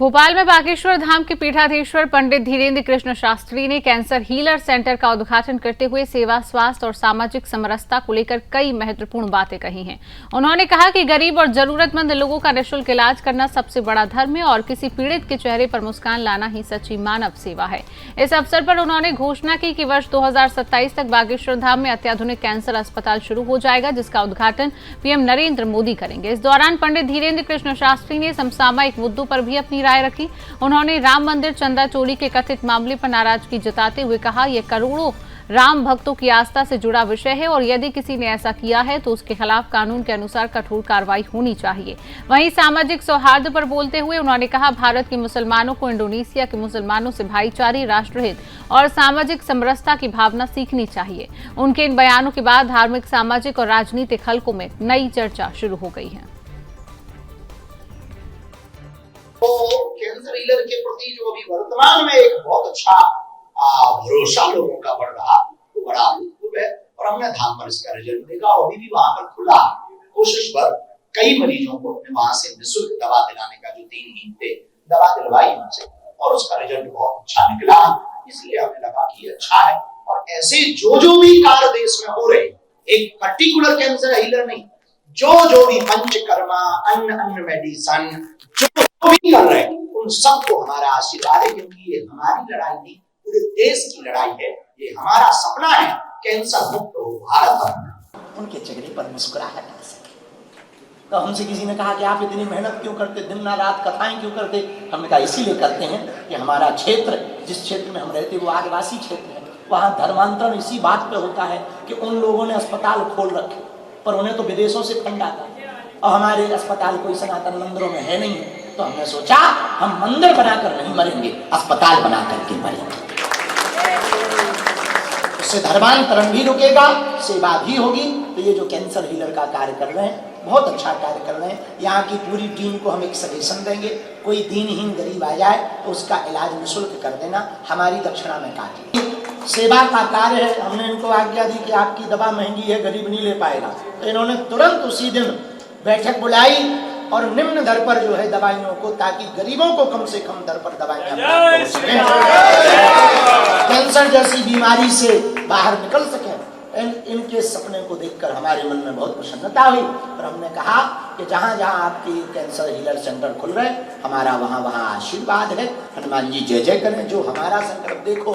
भोपाल में बागेश्वर धाम के पीठाधीश्वर पंडित धीरेन्द्र कृष्ण शास्त्री ने कैंसर हीलर सेंटर का उद्घाटन करते हुए सेवा, स्वास्थ्य और सामाजिक समरसता को लेकर कई महत्वपूर्ण बातें कही हैं। उन्होंने कहा कि गरीब और जरूरतमंद लोगों का निःशुल्क इलाज करना सबसे बड़ा धर्म है और किसी पीड़ित के चेहरे पर मुस्कान लाना ही सच्ची मानव सेवा है। इस अवसर पर उन्होंने घोषणा की कि वर्ष 2027 तक बागेश्वर धाम में अत्याधुनिक कैंसर अस्पताल शुरू हो जाएगा, जिसका उद्घाटन पीएम नरेंद्र मोदी करेंगे। इस दौरान पंडित धीरेन्द्र कृष्ण शास्त्री ने समसामयिक मुद्दों पर भी अपनी राय रखी। उन्होंने राम मंदिर चंदा चोरी के कथित मामले पर नाराजगी जताते हुए कहा, यह करोड़ों राम भक्तों की आस्था से जुड़ा विषय है और यदि किसी ने ऐसा किया है तो उसके खिलाफ कानून के अनुसार कठोर कार्रवाई होनी चाहिए। वहीं सामाजिक सौहार्द पर बोलते हुए उन्होंने कहा, भारत के मुसलमानों को इंडोनेशिया के मुसलमानों से भाईचारे, राष्ट्रहित और सामाजिक समरसता की भावना सीखनी चाहिए। उनके इन बयानों के बाद धार्मिक, सामाजिक और राजनीतिक हलकों में नई चर्चा शुरू हो गई है। तो कैंसर हीलर के प्रति जो अभी वर्तमान में एक बहुत अच्छा भरोसा लोगों का बढ़ रहा, वो बड़ा अद्भुत है। और हमने धाम पर इसका रिजल्ट देखा, अभी भी वहां पर खुला कोशिश पर कई मरीजों को हमने वहां से निःशुल्क दवा दिलाने का, जो 3 दिन थे दवा दिलवाई उनसे, और उसका रिजल्ट बहुत अच्छा निकला। इसलिए हमें लगा कि अच्छा है। और ऐसे जो भी कार्य देश में हो रहे, एक पर्टिकुलर कैंसर हीलर नहीं, जो भी पंचकर्मा, अन्न मेडिसन जो भी कर रहे हैं, उन सबको हमारा आशीर्वाद है, क्योंकि ये हमारी लड़ाई नहीं, पूरे देश की लड़ाई है। ये हमारा सपना है, कैंसर मुक्त हो भारत। उनके चेहरे पर मुस्कुराहट आ सके। तो हमसे किसी ने कहा कि आप इतनी मेहनत क्यों करते, दिन ना रात कथाएं क्यों करते? हमने कहा इसीलिए करते हैं कि हमारा क्षेत्र, जिस क्षेत्र में हम रहते वो आदिवासी क्षेत्र है, वहाँ धर्मांतरण इसी बात पे होता है कि उन लोगों ने अस्पताल खोल रखे, पर उन्हें तो विदेशों से फंड आता है और हमारे अस्पताल कोई सनातन मंदिरों में है नहीं है। तो हमने सोचा हम मंदिर बनाकर नहीं मरेंगे, अस्पताल बना करके मरेंगे। उससे धर्मांतरण भी रुकेगा, सेवा भी होगी। तो ये जो कैंसर हीलर का कार्य कर रहे हैं, बहुत अच्छा कार्य कर रहे हैं। यहाँ की पूरी टीम को हम एक सजेशन देंगे, कोई दीनहीन गरीब आ जाए तो उसका इलाज निःशुल्क कर देना, हमारी दक्षिणा में काटिए। सेवा का कार्य है। हमने इनको आज्ञा दी कि आपकी दवा महंगी है, गरीब नहीं ले पाएगा, तो इन्होंने तुरंत उसी दिन बैठक बुलाई और निम्न दर पर जो है दवाइयों को, ताकि गरीबों को कम से कम दर पर दवाइयां प्राप्त हो सकें, कैंसर जैसी बीमारी से बाहर निकल सकें। इनके सपने को देखकर हमारे मन में बहुत प्रसन्नता हुई। और हमने कहा कि जहां जहां आपके कैंसर हीलर सेंटर खुल रहे, हमारा वहां वहां आशीर्वाद है। हनुमान जी जय जय करें। जो हमारा संकल्प देखो